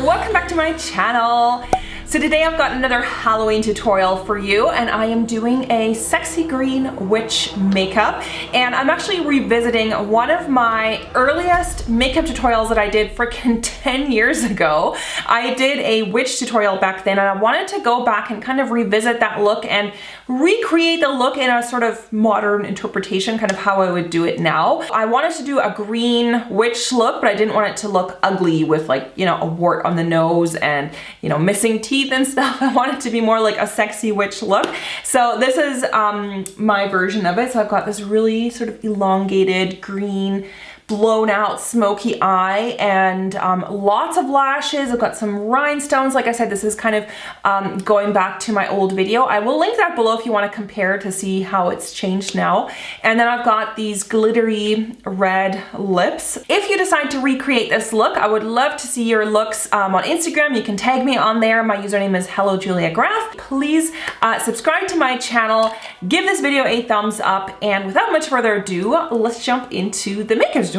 welcome back to my channel. So today I've got another Halloween tutorial for you, and I am doing a sexy green witch makeup, and I'm actually revisiting one of my earliest makeup tutorials that I did freaking 10 years ago. I did a witch tutorial back then, and I wanted to go back and kind of revisit that look and recreate the look in a sort of modern interpretation, kind of how I would do it now. I wanted to do a green witch look, but I didn't want it to look ugly with, like, you know, a wart on the nose and, you know, missing teeth and stuff. I want it to be more like a sexy witch look. So this is my version of it. So I've got this really sort of elongated green blown out smoky eye and lots of lashes. I've got some rhinestones. Like I said, this is kind of going back to my old video. I will link that below if you want to compare to see how it's changed now. And then I've got these glittery red lips. If you decide to recreate this look, I would love to see your looks on Instagram. You can tag me on there. My username is Hello Julia Graf. Please subscribe to my channel, give this video a thumbs up, and without much further ado, let's jump into the makeup tutorial.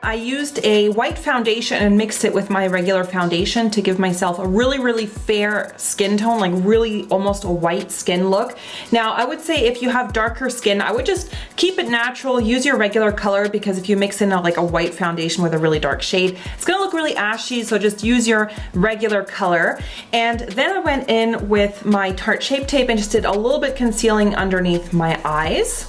I used a white foundation and mixed it with my regular foundation to give myself a really fair skin tone, like really almost a white skin look. Now, I would say if you have darker skin, I would just keep it natural, use your regular color, because if you mix in like a white foundation with a really dark shade, it's gonna look really ashy, so just use your regular color. And then I went in with my Tarte Shape Tape and just did a little bit concealing underneath my eyes.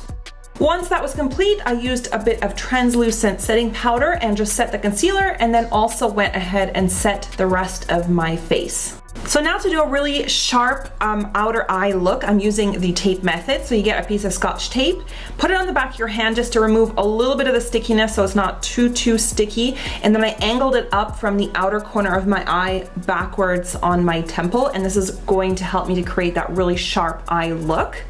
Once that was complete, I used a bit of translucent setting powder and just set the concealer, and then also went ahead and set the rest of my face. So now to do a really sharp outer eye look, I'm using the tape method. So you get a piece of Scotch tape, put it on the back of your hand just to remove a little bit of the stickiness so it's not too sticky, and then I angled it up from the outer corner of my eye backwards on my temple, and this is going to help me to create that really sharp eye look.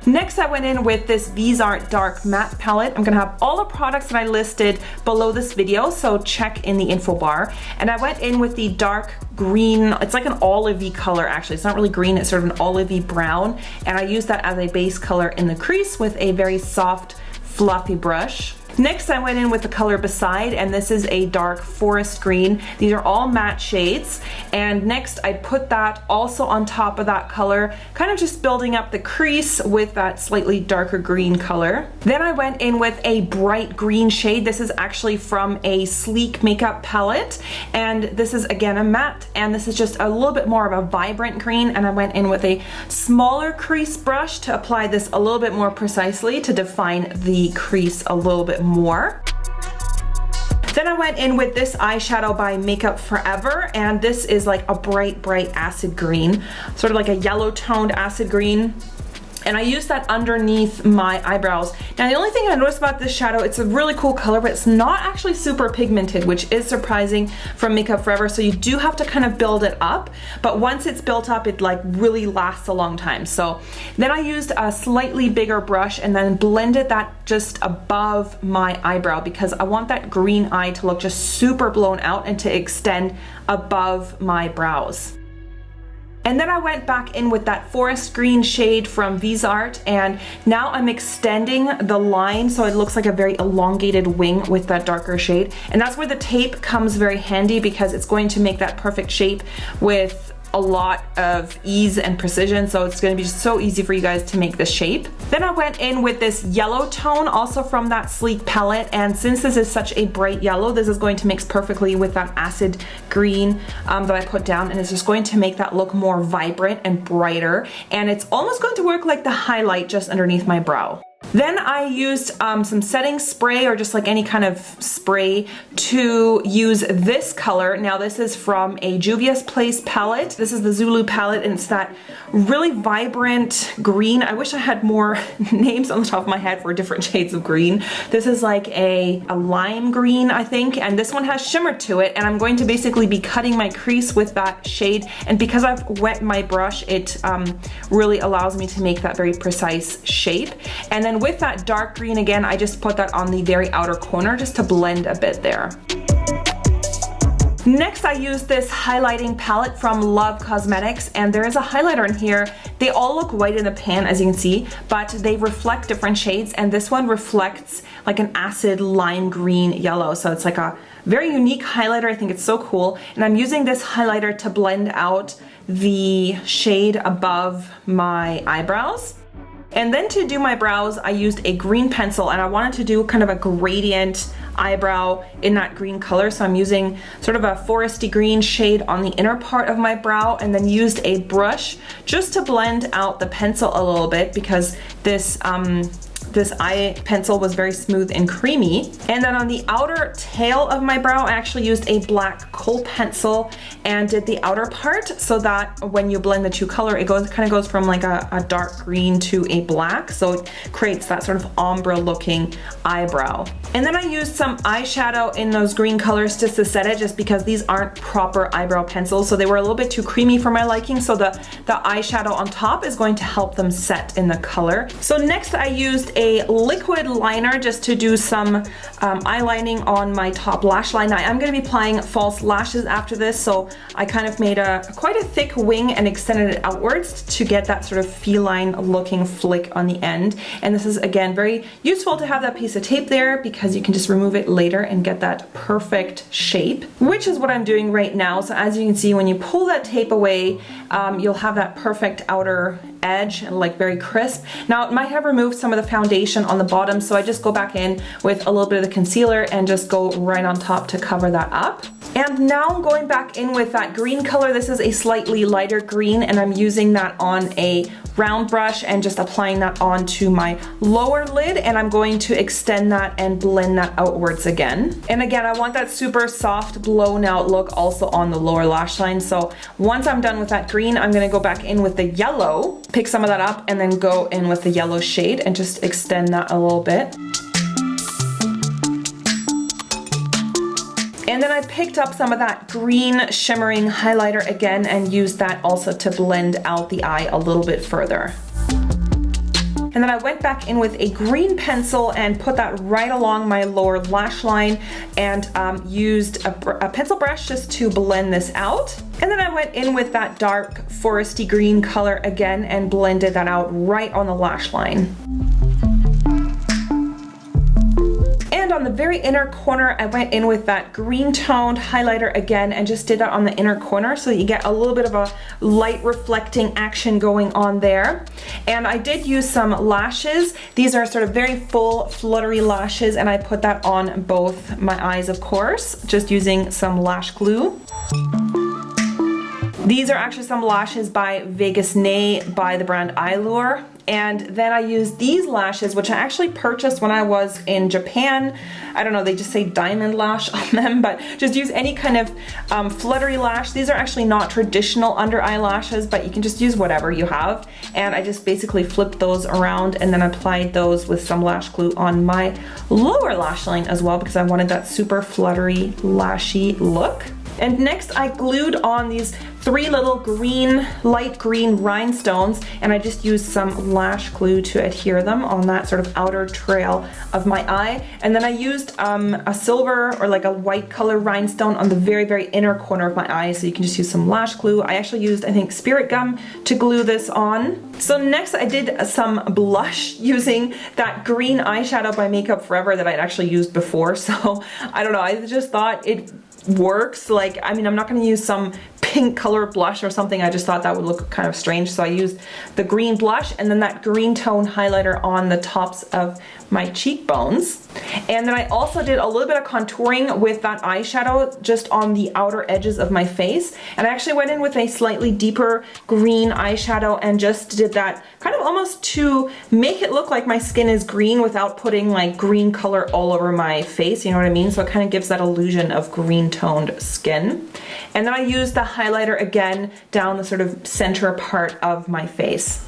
Next, I went in with this Bizart Dark Matte Palette. I'm gonna have all the products that I listed below this video, so check in the info bar. And I went in with the dark green, it's like an olivey color actually. It's not really green, it's sort of an olivey brown. And I used that as a base color in the crease with a very soft, fluffy brush. Next, I went in with the color Beside, and this is a dark forest green. These are all matte shades. And next, I put that also on top of that color, kind of just building up the crease with that slightly darker green color. Then I went in with a bright green shade. This is actually from a Sleek makeup palette, and this is again a matte, and this is just a little bit more of a vibrant green, and I went in with a smaller crease brush to apply this a little bit more precisely to define the crease a little bit more. Then I went in with this eyeshadow by Makeup Forever, and this is like a bright acid green, sort of like a yellow toned acid green. And I used that underneath my eyebrows. Now, the only thing I noticed about this shadow, it's a really cool color, but it's not actually super pigmented, which is surprising from Makeup Forever. So you do have to kind of build it up. But once it's built up, it like really lasts a long time. So then I used a slightly bigger brush and then blended that just above my eyebrow, because I want that green eye to look just super blown out and to extend above my brows. And then I went back in with that forest green shade from Bizart, and now I'm extending the line so it looks like a very elongated wing with that darker shade. And that's where the tape comes very handy, because it's going to make that perfect shape with a lot of ease and precision, so it's going to be just so easy for you guys to make this shape. Then I went in with this yellow tone, also from that Sleek palette, and since this is such a bright yellow, this is going to mix perfectly with that acid green that I put down, and it's just going to make that look more vibrant and brighter, and it's almost going to work like the highlight just underneath my brow. Then I used some setting spray, or just like any kind of spray, to use this color. Now this is from a Juvia's Place palette. This is the Zulu palette, and it's that really vibrant green. I wish I had more names on the top of my head for different shades of green. This is like a lime green, I think, and this one has shimmer to it, and I'm going to basically be cutting my crease with that shade, and because I've wet my brush, it really allows me to make that very precise shape. And then with that dark green again, I just put that on the very outer corner just to blend a bit there. Next, I used this highlighting palette from Love Cosmetics, and there is a highlighter in here. They all look white in the pan, as you can see, but they reflect different shades, and this one reflects like an acid lime green yellow. So it's like a very unique highlighter. I think it's so cool. And I'm using this highlighter to blend out the shade above my eyebrows. And then to do my brows, I used a green pencil, and I wanted to do kind of a gradient eyebrow in that green color. So I'm using sort of a foresty green shade on the inner part of my brow, and then used a brush just to blend out the pencil a little bit, because this eye pencil was very smooth and creamy. And then on the outer tail of my brow, I actually used a black kohl pencil and did the outer part, so that when you blend the two color, it kind of goes from like a dark green to a black, so it creates that sort of ombre looking eyebrow. And then I used some eyeshadow in those green colors just to set it, just because these aren't proper eyebrow pencils, so they were a little bit too creamy for my liking, so the eyeshadow on top is going to help them set in the color. So next I used a liquid liner just to do some eyelining on my top lash line. Now I'm going to be applying false lashes after this, so I kind of made quite a thick wing and extended it outwards to get that sort of feline looking flick on the end. And this is again very useful to have that piece of tape there, because you can just remove it later and get that perfect shape, which is what I'm doing right now. So as you can see, when you pull that tape away, you'll have that perfect outer edge and like very crisp. Now it might have removed some of the foundation on the bottom, so I just go back in with a little bit of the concealer and just go right on top to cover that up. And now I'm going back in with that green color. This is a slightly lighter green, and I'm using that on a round brush and just applying that onto my lower lid, and I'm going to extend that and blend that outwards again. And again, I want that super soft blown out look also on the lower lash line. So once I'm done with that green, I'm going to go back in with the yellow, pick some of that up, and then go in with the yellow shade and just extend that a little bit. And then I picked up some of that green shimmering highlighter again and used that also to blend out the eye a little bit further. And then I went back in with a green pencil and put that right along my lower lash line, and used a pencil brush just to blend this out. And then I went in with that dark foresty green color again and blended that out right on the lash line. And on the very inner corner, I went in with that green toned highlighter again and just did that on the inner corner, so that you get a little bit of a light reflecting action going on there. And I did use some lashes. These are sort of very full fluttery lashes, and I put that on both my eyes, of course, just using some lash glue. These are actually some lashes by Vegas Nay by the brand Allure. And then I used these lashes, which I actually purchased when I was in Japan. I don't know, they just say diamond lash on them, but just use any kind of fluttery lash. These are actually not traditional under eye lashes, but you can just use whatever you have. And I just basically flipped those around and then applied those with some lash glue on my lower lash line as well, because I wanted that super fluttery, lashy look. And next I glued on these 3 little green, light green rhinestones, and I just used some lash glue to adhere them on that sort of outer trail of my eye. And then I used a silver or like a white color rhinestone on the very, very inner corner of my eye, so you can just use some lash glue. I actually used, I think, spirit gum to glue this on. So next I did some blush using that green eyeshadow by Makeup Forever that I'd actually used before. So I don't know, I just thought it works. Like, I mean, I'm not going to use some pink color blush or something. I just thought that would look kind of strange, so I used the green blush and then that green tone highlighter on the tops of my cheekbones. And then I also did a little bit of contouring with that eyeshadow just on the outer edges of my face, and I actually went in with a slightly deeper green eyeshadow and just did that kind of almost to make it look like my skin is green without putting like green color all over my face, you know what I mean? So it kind of gives that illusion of green toned skin. And then I used the highlighter again down the sort of center part of my face.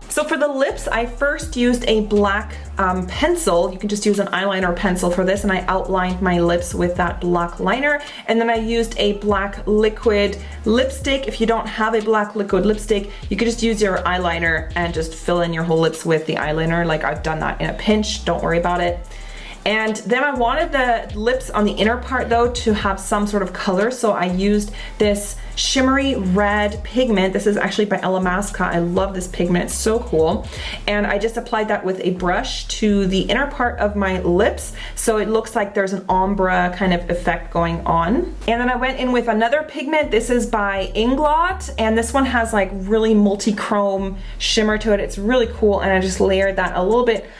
So for the lips, I first used a black pencil. You can just use an eyeliner pencil for this, and I outlined my lips with that black liner. And then I used a black liquid lipstick. If you don't have a black liquid lipstick, you could just use your eyeliner and just fill in your whole lips with the eyeliner. Like, I've done that in a pinch, don't worry about it. And then I wanted the lips on the inner part though to have some sort of color, so I used this shimmery red pigment. This is actually by Ella Masca. I love this pigment, it's so cool. And I just applied that with a brush to the inner part of my lips, so it looks like there's an ombre kind of effect going on. And then I went in with another pigment. This is by Inglot, and this one has like really multi-chrome shimmer to it. It's really cool, and I just layered that a little bit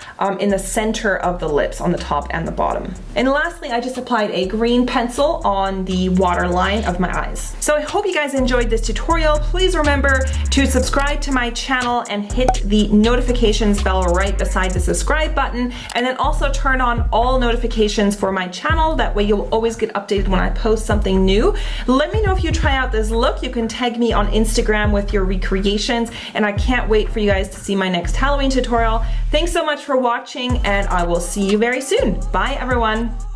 in the center of the lips, on the top and the bottom. And lastly, I just applied a green pencil on the waterline of my eyes. So I hope you guys enjoyed this tutorial. Please remember to subscribe to my channel and hit the notifications bell right beside the subscribe button, and then also turn on all notifications for my channel. That way you'll always get updated when I post something new. Let me know if you try out this look. You can tag me on Instagram with your recreations, and I can't wait for you guys to see my next Halloween tutorial. Thanks so much for watching, and I will see you very soon. Bye everyone.